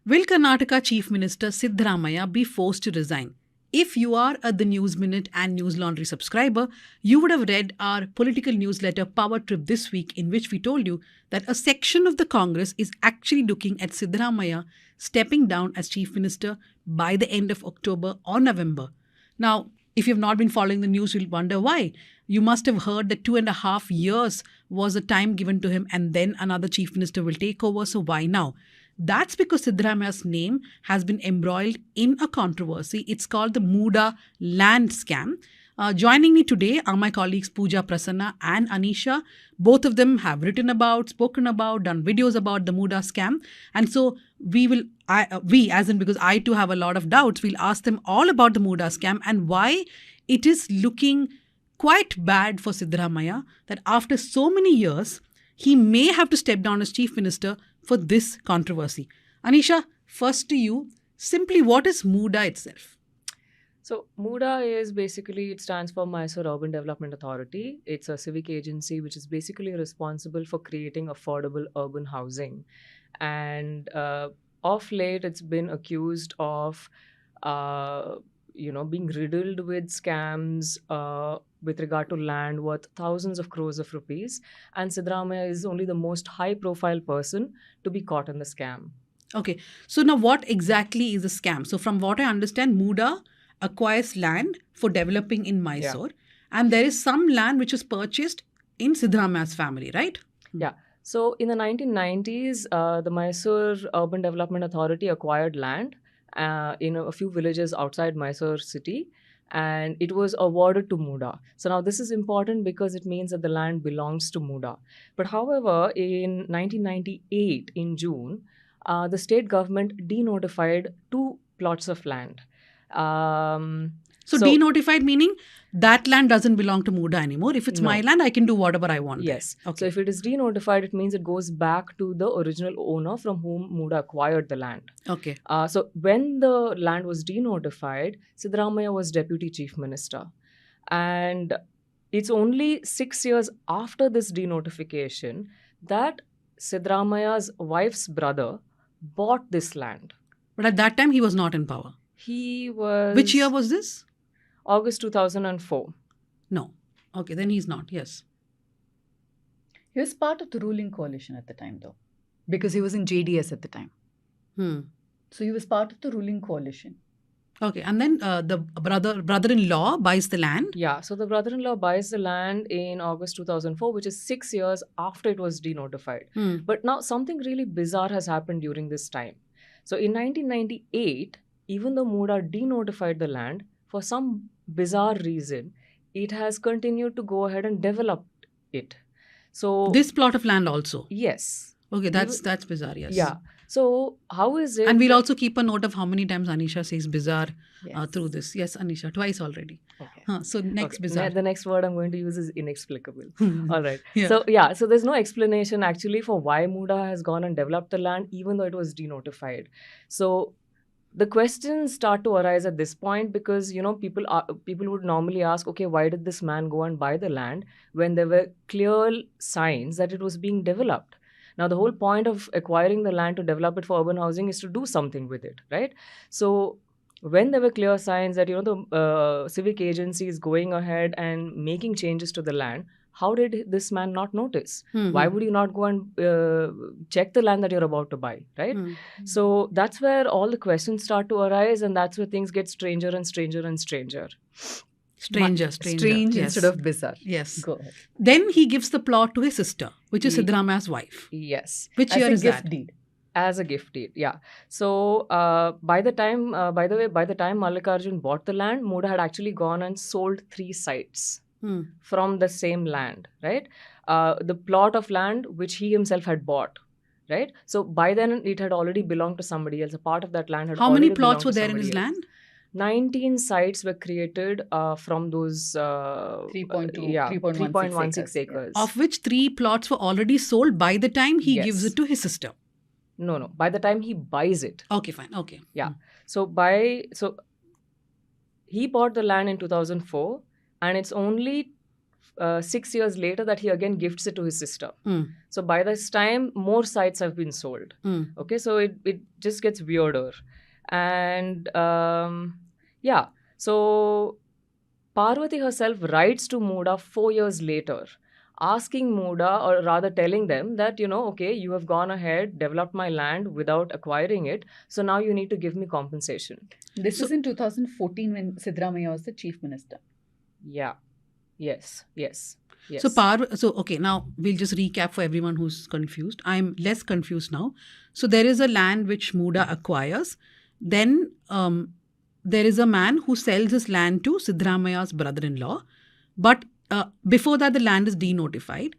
Will Karnataka Chief Minister Siddaramaiah be forced to resign? If you are a The News Minute and News Laundry subscriber, you would have read our political newsletter Power Trip this week, in which we told you that a section of the Congress is actually looking at Siddaramaiah stepping down as Chief Minister by the end of October or November. Now, if you have not been following the news, you'll wonder why. You must have heard that 2.5 years was the time given to him and then another Chief Minister will take over. So why now? That's because Siddaramaiah's name has been embroiled in a controversy. It's called the MUDA land scam. Joining me today are my colleagues Pooja, Prasanna and Anisha. Both of them have written about, spoken about, done videos about the MUDA scam. And so because I too have a lot of doubts, we'll ask them all about the MUDA scam and why it is looking quite bad for Siddaramaiah that after so many years, he may have to step down as Chief Minister for this controversy. Anisha, first to you, simply what is MUDA itself? So MUDA is basically, it stands for Mysore Urban Development Authority. It's a civic agency which is basically responsible for creating affordable urban housing. And of late, it's been accused of being riddled with scams with regard to land worth thousands of crores of rupees. And Siddaramaiah is only the most high-profile person to be caught in the scam. Okay. So now what exactly is a scam? So from what I understand, MUDA acquires land for developing in Mysore. Yeah. And there is some land which is purchased in Siddaramaiah's family, right? Yeah. So in the 1990s, the Mysore Urban Development Authority acquired land in a few villages outside Mysore city, and it was awarded to MUDA. So now this is important because it means that the land belongs to MUDA. But however, in 1998, in June, the state government denotified 2 plots of land. So denotified meaning that land doesn't belong to MUDA anymore. If it's my land, I can do whatever I want. Yes. There. Okay. So if it is denotified, it means it goes back to the original owner from whom MUDA acquired the land. Okay. So when the land was denotified, Siddaramaiah was Deputy Chief Minister. And it's only 6 years after this denotification that Siddaramaiah's wife's brother bought this land. But at that time, he was not in power. He was... Which year was this? August 2004. No. Okay, then he's not. Yes. He was part of the ruling coalition at the time, though, because he was in JDS at the time. So he was part of the ruling coalition. Okay, and then the brother-in-law buys the land? Yeah, so the brother-in-law buys the land in August 2004, which is 6 years after it was denotified. But now something really bizarre has happened during this time. So in 1998, even though MUDA denotified the land, for some bizarre reason, it has continued to go ahead and develop it. So this plot of land also? Yes. Okay, that's bizarre, yes. Yeah. So how is it? And we'll also keep a note of how many times Anisha says bizarre through this. Yes, Anisha, twice already. Okay. So next bizarre. The next word I'm going to use is inexplicable. All right. Yeah. So there's no explanation actually for why MUDA has gone and developed the land, even though it was denotified. So the questions start to arise at this point because, people would normally ask, okay, why did this man go and buy the land when there were clear signs that it was being developed? Now, the whole point of acquiring the land to develop it for urban housing is to do something with it, right? So when there were clear signs that, the civic agency is going ahead and making changes to the land, how did this man not notice? Why would you not go and check the land that you're about to buy, right? So that's where all the questions start to arise, and that's where things get stranger and stranger and stranger. Strange instead of bizarre. Yes. Go ahead. Then he gives the plot to his sister, which is Siddaramaiah's wife. Yes. Which year is that? Deed. As a gift deed, yeah. So by the time Mallikarjun bought the land, MUDA had actually gone and sold 3 sites. From the same land, right? The plot of land which he himself had bought, right? So by then it had already belonged to somebody else. A part of that land had How already many plots were belonged to there in his somebody land? 19 sites were created from those 3.16 acres. Of which 3 plots were already sold by the time he gives it to his sister. No. By the time he buys it. Okay, fine. Okay. Yeah. So he bought the land in 2004. And it's only 6 years later that he again gifts it to his sister. So by this time, more sites have been sold. Okay, so it just gets weirder. And so Parvati herself writes to MUDA 4 years later, asking MUDA, or rather telling them that, okay, you have gone ahead, developed my land without acquiring it, so now you need to give me compensation. This was in 2014 when Siddaramaiah was the chief minister. Yeah. Yes. So okay, now we'll just recap for everyone who's confused. I'm less confused now. So there is a land which MUDA acquires. Then there is a man who sells his land to Siddaramaiah's brother-in-law. But before that, the land is denotified.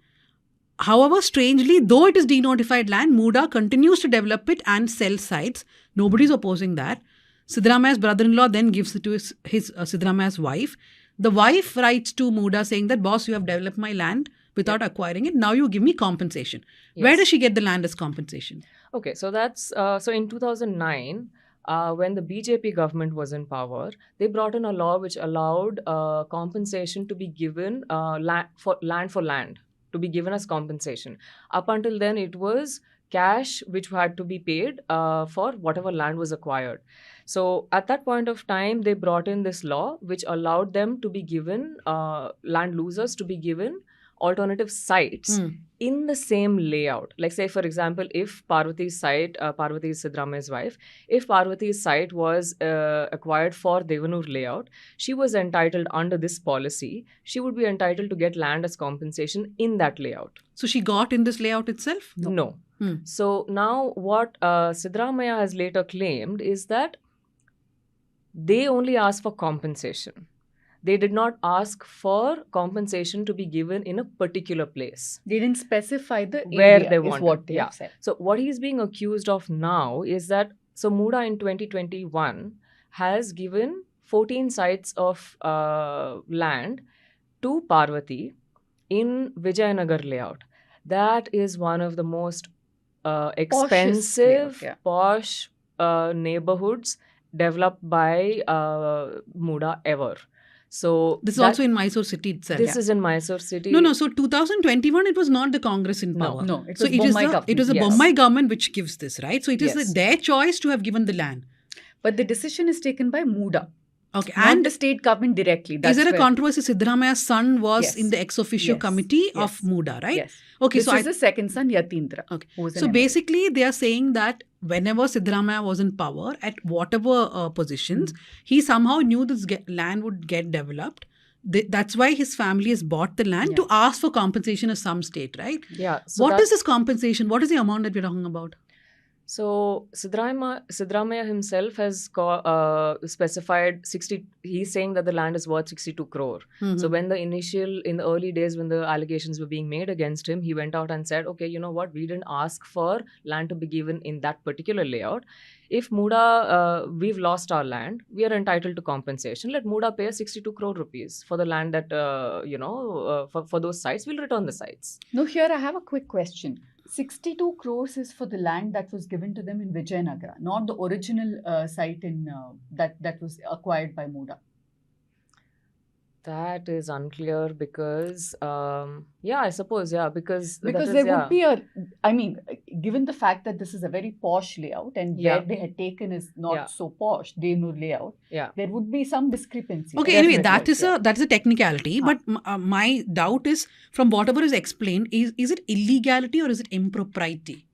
However, strangely, though it is denotified land, MUDA continues to develop it and sell sites. Nobody's opposing that. Siddaramaiah's brother-in-law then gives it to his Siddaramaiah's wife. The wife writes to MUDA saying that, boss, you have developed my land without acquiring it. Now you give me compensation. Yes. Where does she get the land as compensation? Okay, so that's so in 2009, when the BJP government was in power, they brought in a law which allowed compensation to be given, land for land to be given as compensation. Up until then, it was cash which had to be paid for whatever land was acquired. So at that point of time, they brought in this law which allowed them to be given, land losers to be given alternative sites in the same layout. Like say, for example, if Parvati's site, Parvati is Siddaramaiah's wife, if Parvati's site was acquired for Devanur layout, she was entitled under this policy, she would be entitled to get land as compensation in that layout. So she got in this layout itself? No. So now what Siddaramaiah has later claimed is that they only asked for compensation. They did not ask for compensation to be given in a particular place. They didn't specify the where area they wanted. What they have said. So what he's being accused of now is that, so MUDA in 2021 has given 14 sites of land to Parvati in Vijayanagar layout. That is one of the most expensive, posh neighborhoods developed by MUDA ever. So this is also in Mysore city itself. This is in Mysore city. No. So 2021, it was not the Congress in power. No. It was a Bombay government which gives this, right? So it is their choice to have given the land. But the decision is taken by MUDA. Okay, and the state government directly. Is there a controversy? Siddaramaiah's son was in the ex officio committee of MUDA, right? Yes. Okay, this is the second son, Yatindra. Okay. So basically, they are saying that whenever Siddaramaiah was in power, at whatever positions, he somehow knew this land would get developed. That's why his family has bought the land to ask for compensation of some state, right? Yeah. So what is this compensation? What is the amount that we're talking about? So Siddaramaiah himself has specified 60. He's saying that the land is worth 62 crore. So when in the early days when the allegations were being made against him, he went out and said, okay, you know what, we didn't ask for land to be given in that particular layout. If MUDA, we've lost our land, we are entitled to compensation. Let MUDA pay 62 crore rupees for the land that, for those sites. We'll return the sites. No, here I have a quick question. 62 crores is for the land that was given to them in Vijayanagar, not the original site in that was acquired by MUDA. That is unclear because, I suppose, because there would be given the fact that this is a very posh layout and where they had taken is not so posh, Denur layout, there would be some discrepancy. Okay, anyway, that is a technicality, but my doubt is, from whatever is explained, is it illegality or is it impropriety?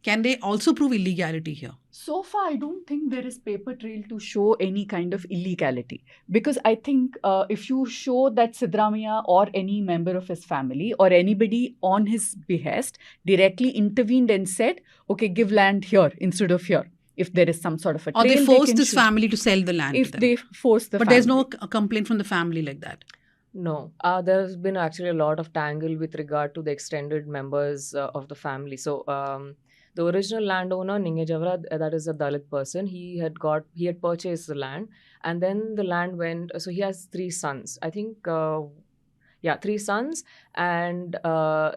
Can they also prove illegality here? So far, I don't think there is paper trail to show any kind of illegality. Because I think if you show that Siddaramaiah or any member of his family or anybody on his behest directly intervened and said, okay, give land here instead of here. If there is some sort of a trail, or they forced this family to sell the land. If they force the family. But there's no complaint from the family like that. No, there's been actually a lot of tangle with regard to the extended members of the family. So, the original landowner, Ningejavara, that is a Dalit person, he had purchased the land, and then the land went, so he has 3 sons. I think, 3 sons, and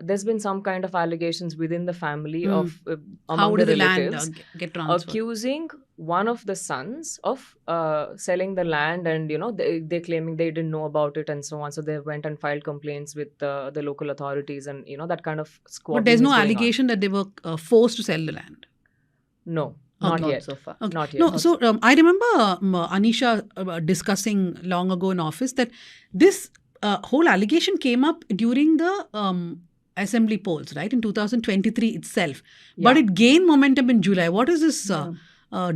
there's been some kind of allegations within the family of among how the did relatives the land get transferred? accusing one of the sons of selling the land, and they're claiming they didn't know about it and so on. So they went and filed complaints with the local authorities, and that kind of squabbling. But there's no is going on. allegation that they were forced to sell the land. No, Okay. not yet. so far. Okay. Not yet. No, so I remember Anisha discussing long ago in office that this whole allegation came up during the assembly polls, right, in 2023 itself. But Yeah. it gained momentum in July. What is this Yeah.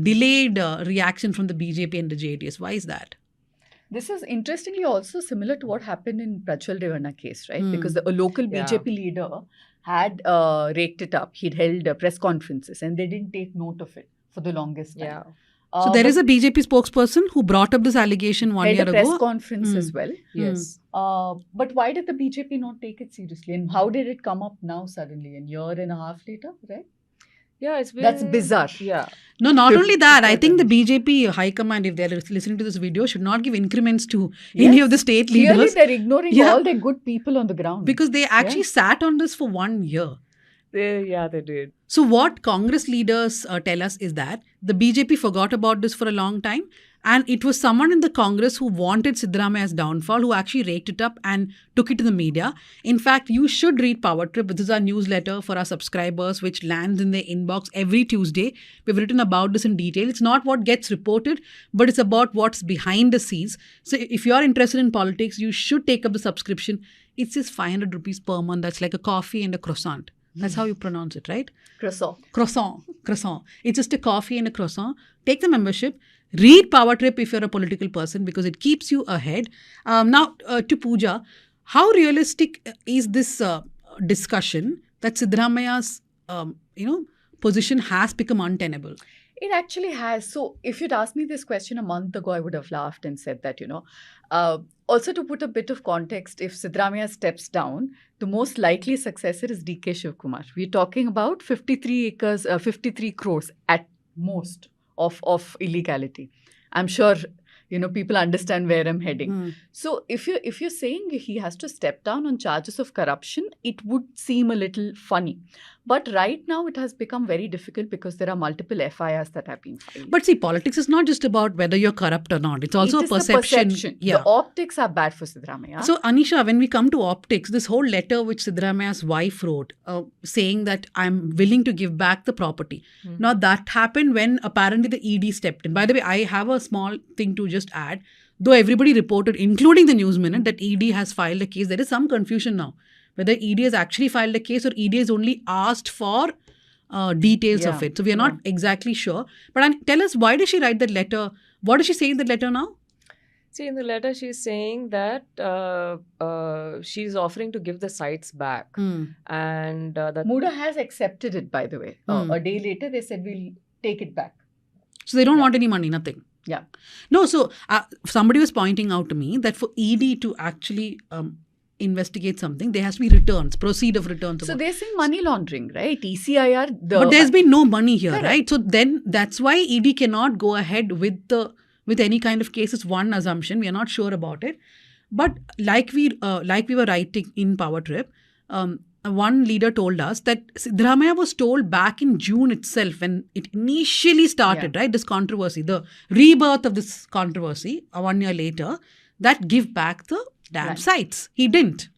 delayed reaction from the BJP and the JDS? Why is that? This is interestingly also similar to what happened in Prachwal Revanna case, right? Hmm. Because a local Yeah. BJP leader had raked it up. He'd held press conferences and they didn't take note of it for the longest time. Yeah. So there is a BJP spokesperson who brought up this allegation 1 year held a press ago. conference Hmm. as well. Yes. But why did the BJP not take it seriously? And how did it come up now suddenly, a year and a half later, right? Yeah, it's been, That's bizarre. Yeah. No, not only that, I think the Certainly. BJP high command, if they're listening to this video, should not give increments to any Yes. of the state Clearly, leaders they're ignoring Yeah. all their good people on the ground. because they actually sat on this for 1 year. They did. So what Congress leaders tell us is that the BJP forgot about this for a long time, and it was someone in the Congress who wanted Siddaramaiah's downfall who actually raked it up and took it to the media. In fact, you should read Power Trip. This is our newsletter for our subscribers, which lands in their inbox every Tuesday. We've written about this in detail. It's not what gets reported, but it's about what's behind the scenes. So if you're interested in politics, you should take up the subscription. It's just 500 rupees per month. That's like a coffee and a croissant. That's how you pronounce it, right? Croissant. Croissant. It's just a coffee and a croissant. Take the membership. Read Power Trip if you're a political person because it keeps you ahead. Now, to Pooja, how realistic is this discussion that Siddaramaiah's, position has become untenable? It actually has. So, if you'd asked me this question a month ago, I would have laughed and said that, also to put a bit of context, if Siddaramaiah steps down, the most likely successor is DK Shivkumar. We're talking about 53 acres, 53 crores at most of illegality. I'm sure, people understand where I'm heading. So, if you're saying he has to step down on charges of corruption, it would seem a little funny. But right now, it has become very difficult because there are multiple FIRs that have been filed. But see, politics is not just about whether you're corrupt or not. It's also It a is the perception. Yeah. The optics are bad for Siddaramaiah. So, Anisha, when we come to optics, this whole letter which Siddaramaiah's wife wrote saying that I'm willing to give back the property. Now, that happened when apparently the ED stepped in. By the way, I have a small thing to just add. Though everybody reported, including the News Minute, that ED has filed a case, there is some confusion now. Whether ED has actually filed a case or ED has only asked for details of it. So, we are not exactly sure. But tell us, why did she write that letter? What does she say in that letter now? See, in the letter, she's saying that she's offering to give the sites back. And that MUDA has accepted it, by the way. A day later, they said, we'll take it back. So, they don't want any money, nothing. Yeah. No, so somebody was pointing out to me that for ED to actually investigate something, there has to be returns, proceed of returns. So they're saying money laundering, right? ECIR. But there's been no money here, Correct. right? So then that's why ED cannot go ahead with any kind of case. It's one assumption. We are not sure about it. But like we were writing in Power Trip, one leader told us that Siddaramaiah was told back in June itself when it initially started, right? This controversy, the rebirth of this controversy 1 year later, that give back the damn sites. He didn't.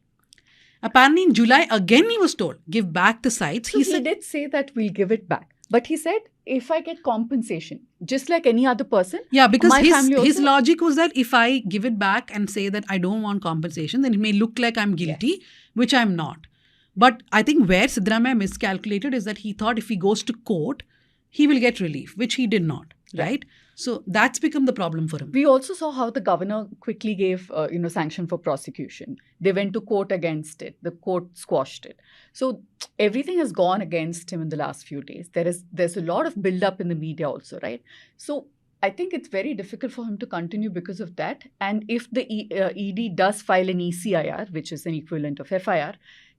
Apparently in July again he was told, give back the sites. So he did say that we'll give it back. But he said, if I get compensation, just like any other person. Yeah, because my family his also- logic was that if I give it back and say that I don't want compensation, then it may look like I'm guilty, which I'm not. But I think where Siddaramaiah miscalculated is that he thought if he goes to court, he will get relief, which he did not, right? So that's become the problem for him. We also saw how the governor quickly gave, sanction for prosecution. They went to court against it. The court squashed it. So everything has gone against him in the last few days. There's a lot of build-up in the media also, right? So I think it's very difficult for him to continue because of that. And if the ED does file an ECIR, which is an equivalent of FIR,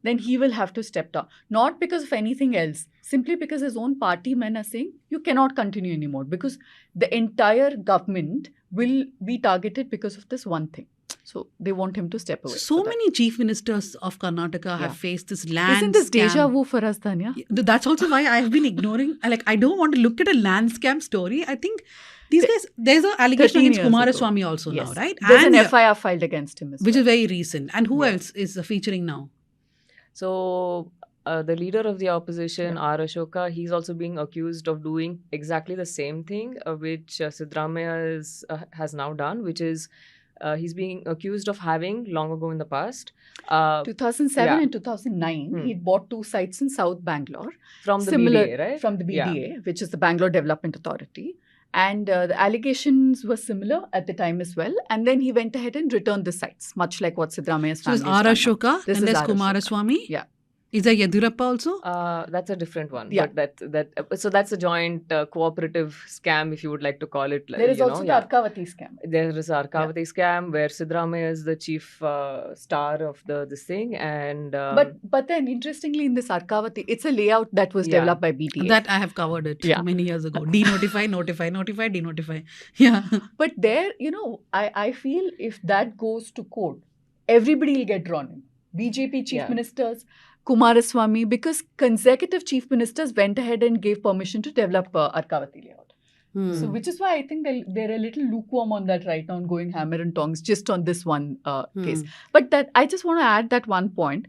then he will have to step down. Not because of anything else, simply because his own party men are saying, you cannot continue anymore because the entire government will be targeted because of this one thing. So they want him to step away. So many chief ministers of Karnataka have faced this land Isn't this scam. deja vu for us, Dhanya? That's also why I have been ignoring. I don't want to look at a land scam story. I think these guys, there's an allegation 13 against years Kumaraswamy also Yes. now, right? There's And an FIR filed against him as which well. is very recent. And who Yeah. else is featuring now? So the leader of the opposition, R. Ashoka, he's also being accused of doing exactly the same thing which Siddaramaiah has now done, which is he's being accused of having long ago in the past. 2007 yeah. and 2009, he bought 2 sites in South Bangalore. From the Similar- BDA, right? From the Yeah. BDA, which is the Bangalore Development Authority. And the allegations were similar at the time as well. And then he went ahead and returned the sites, much like what Siddaramaiah's So family there's has R. done now. Ashoka, This and is there's R. Ashoka. Kumaraswamy. Yeah. Is there Yedurappa also? That's a different one. Yeah. But so that's a joint cooperative scam, if you would like to call it. There is you also know, the yeah. Arkavati scam. There is a Arkavati scam where Siddaramaiah is the chief star of this thing, and But then, interestingly, in this Arkavati, it's a layout that was Yeah. developed by BDA. That I have covered it Yeah. many years ago. Denotify, notify, notify, denotify. Yeah. But there, I feel if that goes to court, everybody will get drawn in. BJP chief Yeah. ministers, Kumaraswamy, because consecutive chief ministers went ahead and gave permission to develop Arkavati layout. So, which is why I think they're a little lukewarm on that right now, and going hammer and tongs just on this one case. But that I just want to add that one point.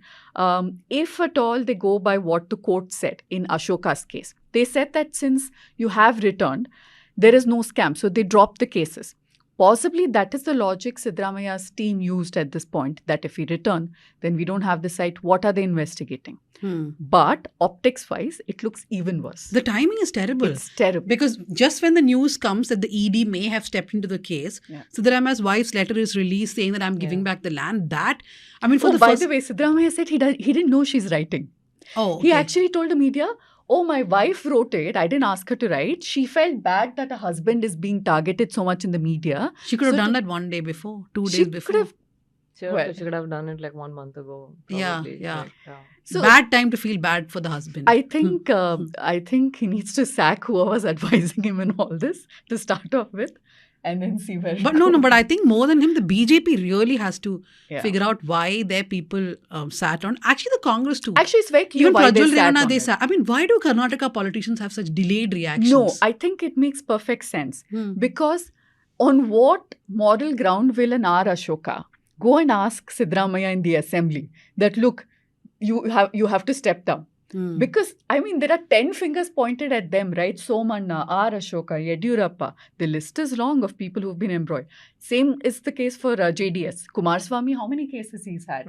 If at all they go by what the court said in Ashoka's case, they said that since you have returned, there is no scam. So they dropped the cases. Possibly that is the logic Siddaramaiah's team used at this point, that if we return, then we don't have the site. What are they investigating? But optics-wise, it looks even worse. The timing is terrible. It's terrible. Because just when the news comes that the ED may have stepped into the case, Yeah. Siddaramaiah's wife's letter is released saying that I'm giving back the land. For the by first... the way, Siddaramaiah said he didn't know she's writing. Oh, He okay. actually told the media, my wife wrote it. I didn't ask her to write. She felt bad that her husband is being targeted so much in the media. She could have So done to- that one day before, 2 She days could before. have- she should have done it like 1 month ago. Yeah, Probably. yeah. Like, So Bad time to feel bad for the husband. I think he needs to sack whoever was advising him in all this to start off with, and then see where. But but I think more than him, the BJP really has to Yeah. figure out why their people sat on. Actually, the Congress too. Actually, it's very clear Even why they Prajwal sat Revana, on they it. sat. I mean, why do Karnataka politicians have such delayed reactions? No, I think it makes perfect sense. Because on what moral ground will an R. Ashoka go and ask Siddaramaiah in the assembly that, look, you have to step down? Because, I mean, there are 10 fingers pointed at them, right? Somanna, R. Ashoka, Yedurappa. The list is long of people who've been embroiled. Same is the case for JDS. Kumaraswamy, how many cases he's had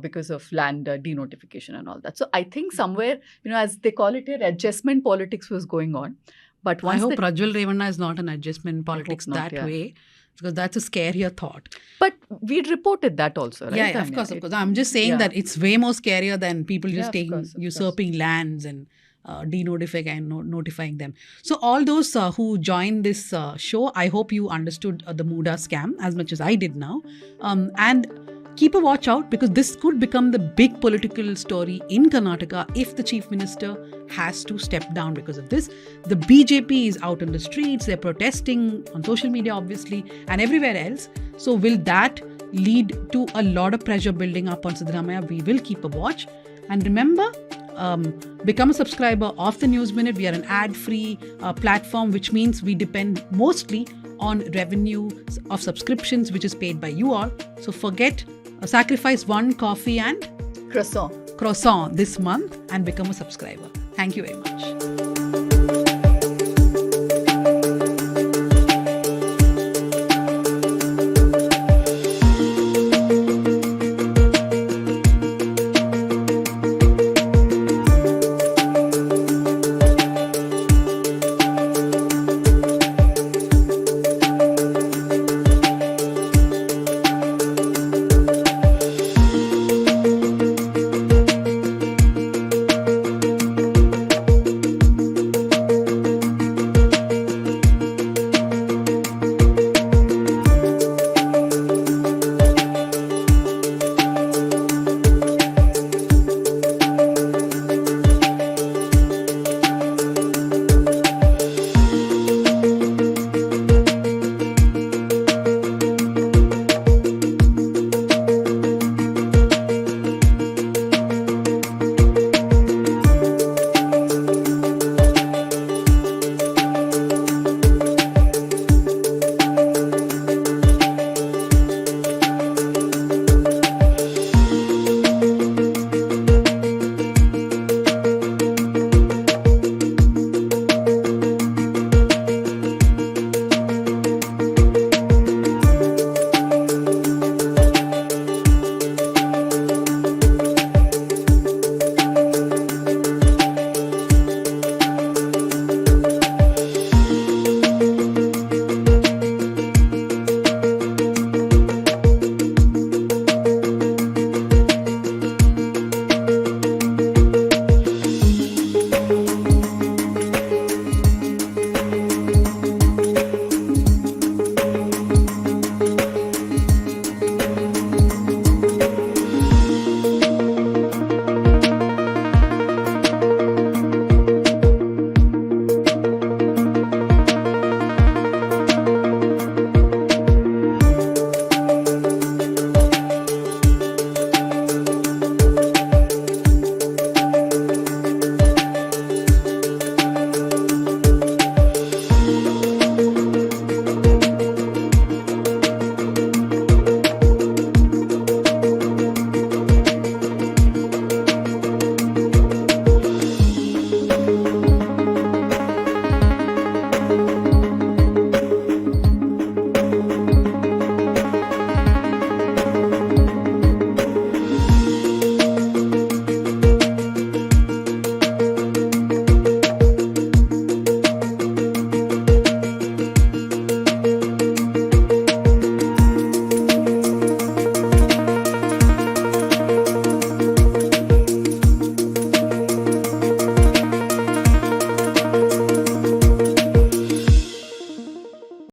because of land denotification and all that. So I think somewhere, as they call it here, adjustment politics was going on. But I once hope Prajwal Revana is not an adjustment politics not, that yeah. way. Because that's a scarier thought. But we'd reported that also, right? Yeah, of Dhanya? course, of course. I'm just saying Yeah. that it's way more scarier than people Yeah, just of taking, course, of usurping lands and denotifying and notifying them. So all those who joined this show, I hope you understood the MUDA scam as much as I did now. And keep a watch out, because this could become the big political story in Karnataka if the chief minister has to step down because of this. The BJP is out in the streets, they're protesting on social media obviously and everywhere else. So will that lead to a lot of pressure building up on Siddaramaiah? We will keep a watch. And remember, become a subscriber of the News Minute. We are an ad-free platform, which means we depend mostly on revenue of subscriptions, which is paid by you all. So sacrifice one coffee and Croissant. croissant this month and become a subscriber. Thank you very much.